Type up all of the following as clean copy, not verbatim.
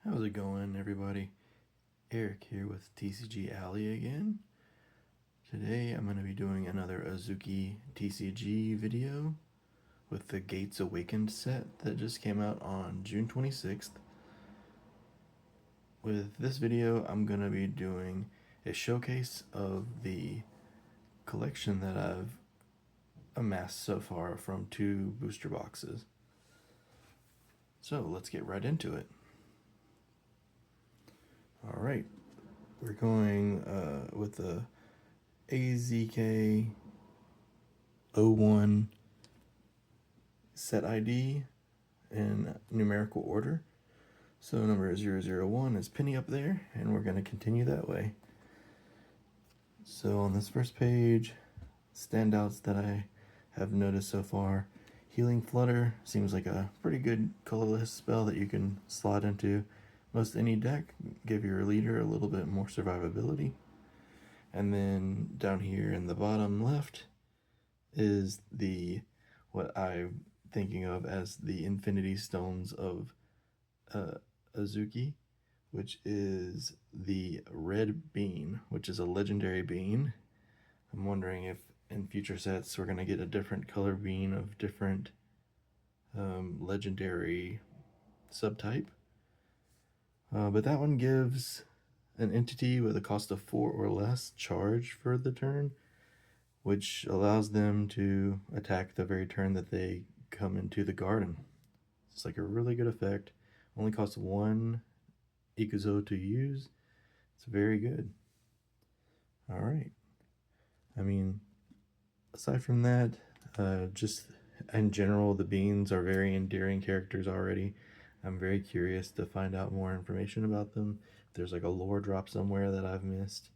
How's it going, everybody? Eric here with TCG Alley again. Today I'm going to be doing another Azuki TCG video with the Gates Awakened set that just came out on June 26th. With this video, I'm going to be doing a showcase of the collection that I've amassed so far from 2 booster boxes. So let's get right into it. Alright, we're going with the AZK 01 set ID in numerical order. So number 001 is Penny up there, and we're going to continue that way. So on this first page, standouts that I have noticed so far: Healing Flutter seems like a pretty good colorless spell that you can slot into most any deck, give your leader a little bit more survivability. And then down here in the bottom left is what I'm thinking of as the Infinity Stones of Azuki, which is the red bean, which is a legendary bean. I'm wondering if in future sets we're going to get a different color bean of different legendary subtype. But that one gives an entity with a cost of 4 or less charge for the turn, which allows them to attack the very turn that they come into the garden. It's like a really good effect. Only costs 1 Ikuzo to use. It's very good. Alright. I mean, aside from that, just in general, the beans are very endearing characters already. I'm very curious to find out more information about them. If there's like a lore drop somewhere that I've missed.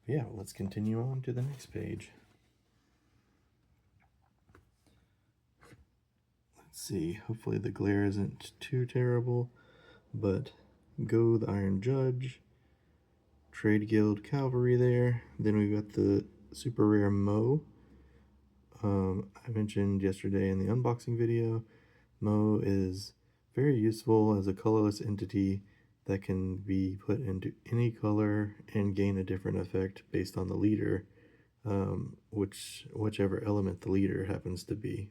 But yeah, let's continue on to the next page. Let's see, hopefully the glare isn't too terrible, but Go the Iron Judge, Trade Guild Cavalry there. Then we've got the super rare Mo. I mentioned yesterday in the unboxing video, Mo is very useful as a colorless entity that can be put into any color and gain a different effect based on the leader, whichever element the leader happens to be.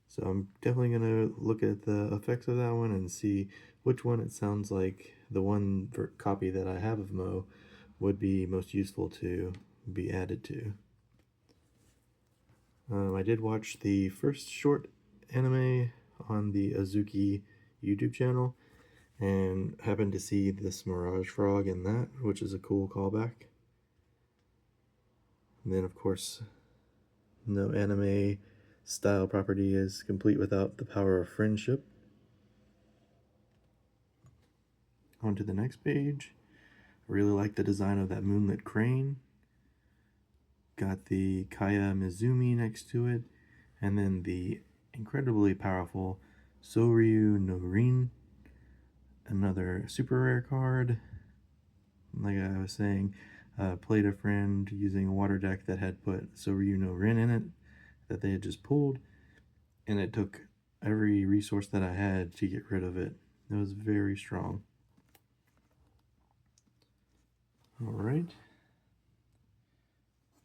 So I'm definitely going to look at the effects of that one and see which one it sounds like the one copy that I have of Mo would be most useful to be added to. I did watch the first short anime on the Azuki YouTube channel and happened to see this Mirage Frog in that, which is a cool callback. And then, of course, no anime style property is complete without the power of friendship. On to the next page. I really like the design of that moonlit crane. Got the Kaya Mizumi next to it, and then the incredibly powerful Soryu no Rin, another super rare card. Like I was saying, played a friend using a water deck that had put Soryu no Rin in it that they had just pulled, and it took every resource that I had to get rid of it. It was very strong. Alright.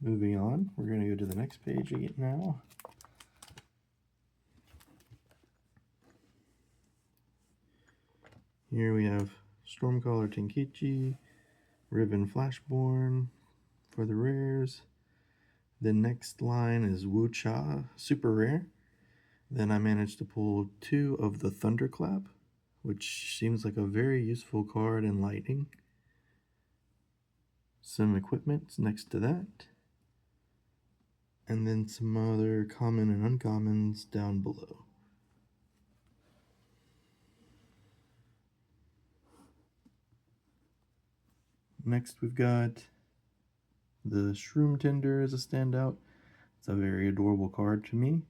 Moving on, we're going to go to the next page again now. Here we have Stormcaller Tenkichi, Riven Flashborn for the rares. The next line is Wucha, super rare. Then I managed to pull 2 of the Thunderclap, which seems like a very useful card in Lightning. Some equipment next to that. And then some other common and uncommons down below. Next we've got the Shroom Tender as a standout. It's a very adorable card to me.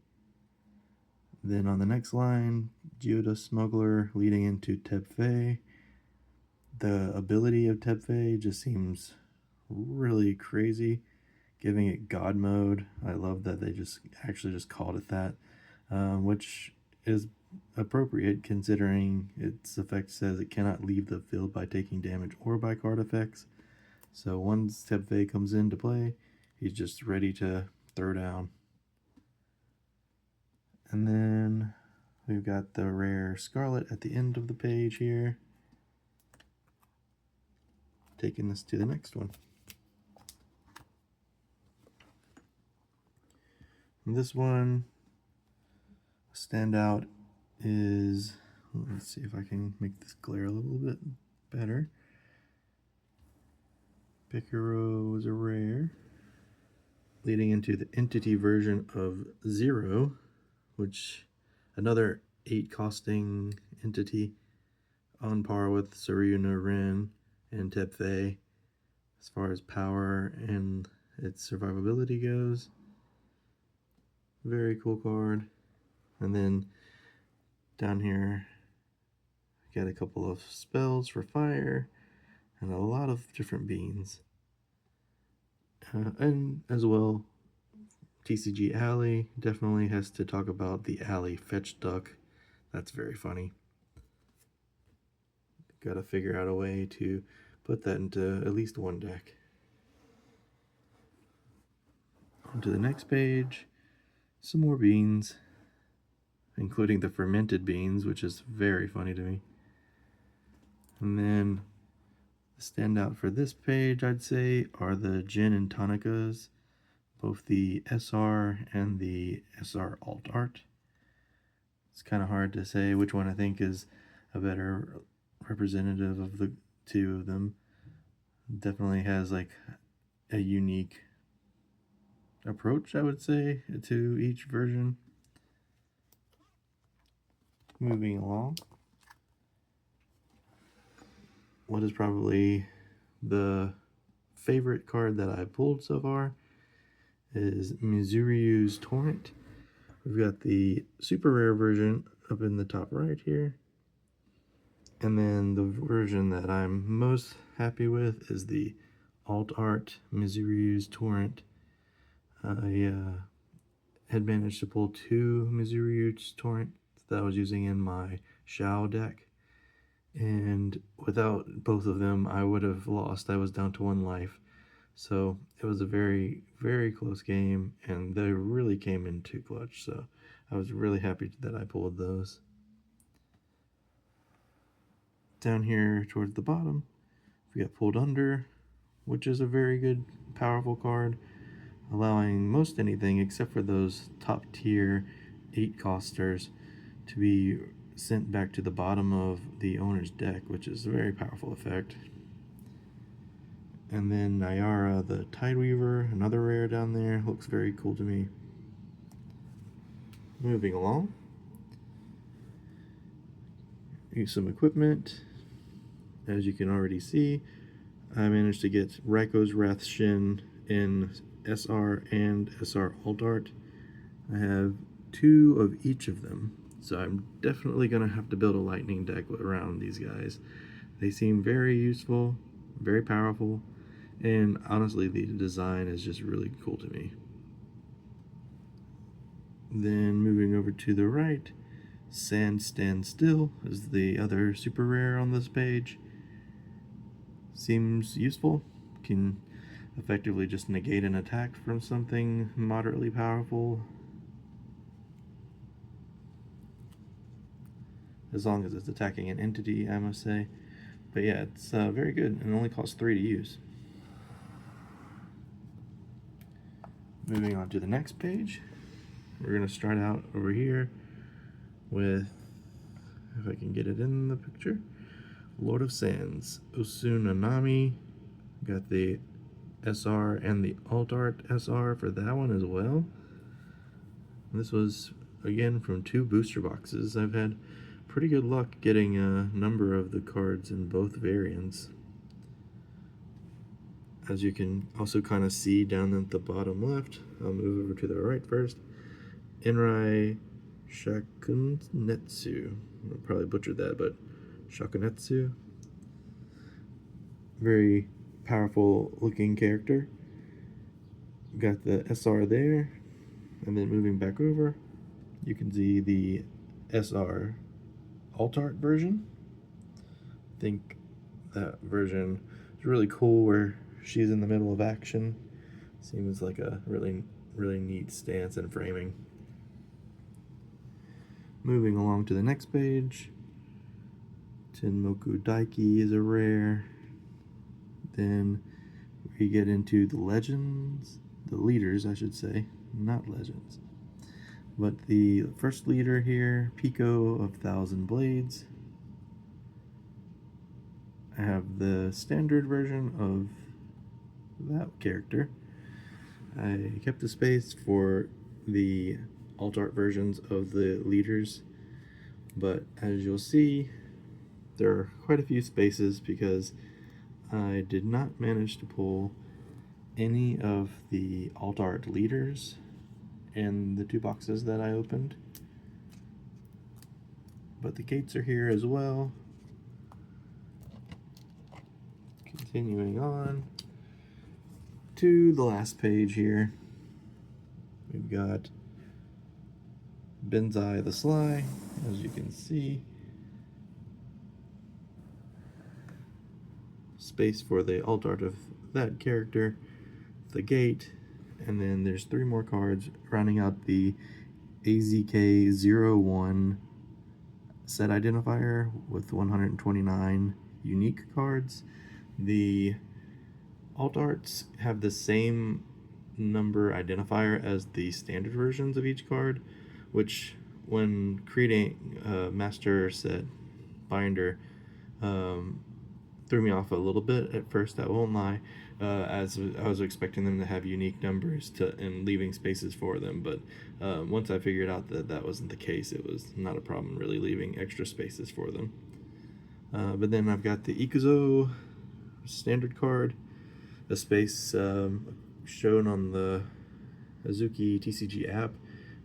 Then on the next line, Geoda Smuggler leading into Tepfei. The ability of Tepfei just seems really crazy, giving it God mode. I love that they just called it that, which is appropriate considering its effect says it cannot leave the field by taking damage or by card effects. So once Tepfe comes into play, he's just ready to throw down. And then we've got the rare Scarlet at the end of the page here. Taking this to the next one. And this one, standout is, let's see if I can make this glare a little bit better. Picaro is a rare, leading into the entity version of Zero, which another 8 costing entity on par with Saruna Rin and Tepfe as far as power and its survivability goes. Very cool card. And then down here, got a couple of spells for fire and a lot of different beans. And as well, TCG Alley definitely has to talk about the Alley Fetch Duck. That's very funny. Got to figure out a way to put that into at least one deck. On to the next page, some more beans, including the fermented beans, which is very funny to me. And then the standout for this page, I'd say, are the gin and tonicas, both the SR and the SR alt art. It's kind of hard to say which one I think is a better representative of the two of them. Definitely has like a unique approach, I would say, to each version. Moving along, what is probably the favorite card that I pulled so far is Mizuryu's Torrent. We've got the super rare version up in the top right here. And then the version that I'm most happy with is the alt art Mizuryu's Torrent. I had managed to pull 2 Mizuryu's Torrent that I was using in my Shao deck. And without both of them, I would have lost. I was down to 1 life. So it was a very, very close game, and they really came in too clutch. So I was really happy that I pulled those. Down here towards the bottom, we got Pulled Under, which is a very good, powerful card, allowing most anything except for those top tier 8 costers to be sent back to the bottom of the owner's deck, which is a very powerful effect. And then Nayara the Tideweaver, another rare down there, looks very cool to me. Moving along, use some equipment. As you can already see, I managed to get Raiko's Wrath Shin in SR and SR Alt Art. I have 2 of each of them, so I'm definitely going to have to build a lightning deck around these guys. They seem very useful, very powerful, and honestly the design is just really cool to me. Then moving over to the right, Sand Stand Still is the other super rare on this page. Seems useful, can effectively just negate an attack from something moderately powerful, as long as it's attacking an entity, I must say. But yeah, it's very good, and only costs 3 to use. Moving on to the next page, we're going to start out over here with, if I can get it in the picture, Lord of Sands, Usunanami. Got the SR and the Alt Art SR for that one as well. This was, again, from 2 booster boxes. I've had pretty good luck getting a number of the cards in both variants. As you can also kind of see down at the bottom left, I'll move over to the right first, Enrai Shakunetsu. I probably butchered that, but Shakunetsu. Very powerful looking character. Got the SR there, and then moving back over, you can see the SR alt art version. I think that version is really cool where she's in the middle of action. Seems like a really neat stance and framing. Moving along to the next page, Tenmoku Daiki is a rare. Then we get into the legends, the leaders I should say, not legends. But the first leader here, Pico of Thousand Blades. I have the standard version of that character. I kept the space for the alt art versions of the leaders, but as you'll see, there are quite a few spaces because I did not manage to pull any of the alt art leaders in the 2 boxes that I opened. But the gates are here as well. Continuing on to the last page here, we've got Benzai the Sly, as you can see. Space for the alt art of that character, the gate, and then there's 3 more cards rounding out the AZK01 set identifier with 129 unique cards. The alt arts have the same number identifier as the standard versions of each card, which when creating a master set binder threw me off a little bit at first, I won't lie, as I was expecting them to have unique numbers and leaving spaces for them, but once I figured out that that wasn't the case, it was not a problem really leaving extra spaces for them. But then I've got the Ikuzo standard card, a space shown on the Azuki TCG app,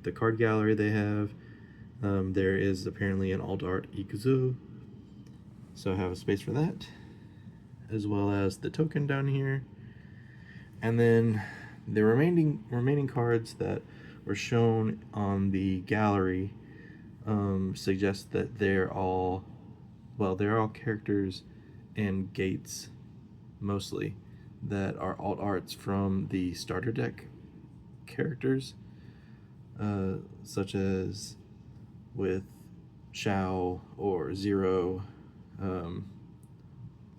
the card gallery they have. There is apparently an alt art Ikuzo, so I have a space for that, as well as the token down here. And then the remaining cards that were shown on the gallery suggest that they're all characters and gates mostly that are alt arts from the starter deck characters, such as with Shao or Zero,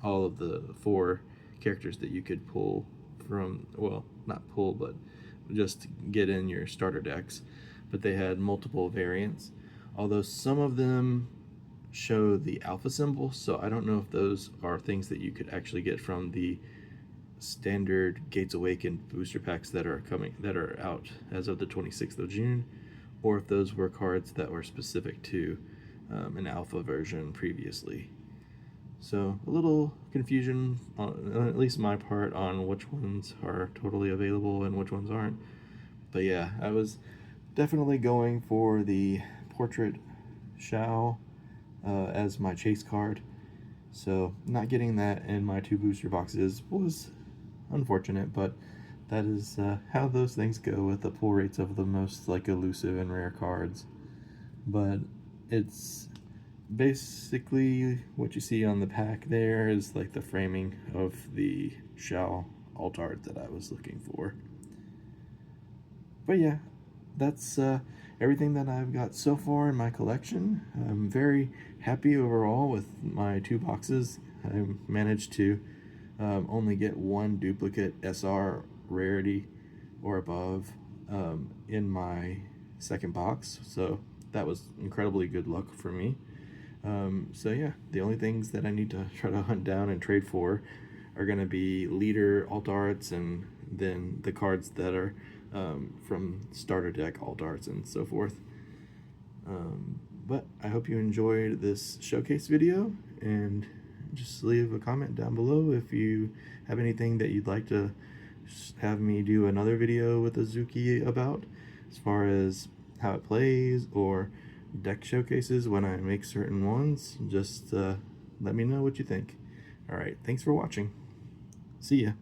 all of the 4 characters that you could pull from, well, not pull, but just get in your starter decks. But they had multiple variants, although some of them show the alpha symbol, so I don't know if those are things that you could actually get from the standard Gates Awakened booster packs that are out as of the 26th of June, or if those were cards that were specific to an alpha version previously. So a little confusion on at least my part on which ones are totally available and which ones aren't. But yeah, I was definitely going for the Portrait Shao as my chase card, so not getting that in my 2 booster boxes was unfortunate, but that is how those things go with the pull rates of the most elusive and rare cards. But it's basically what you see on the pack there is the framing of the Shao alt art that I was looking for. But yeah, that's everything that I've got so far in my collection. I'm very happy overall with my 2 boxes. I managed to only get 1 duplicate SR rarity or above in my second box, so that was incredibly good luck for me. So yeah, the only things that I need to try to hunt down and trade for are going to be leader alt arts, and then the cards that are from starter deck alt arts and so forth. But I hope you enjoyed this showcase video, and just leave a comment down below if you have anything that you'd like to have me do another video with Azuki about, as far as how it plays or deck showcases when I make certain ones. Just let me know what you think. Alright, thanks for watching. See ya.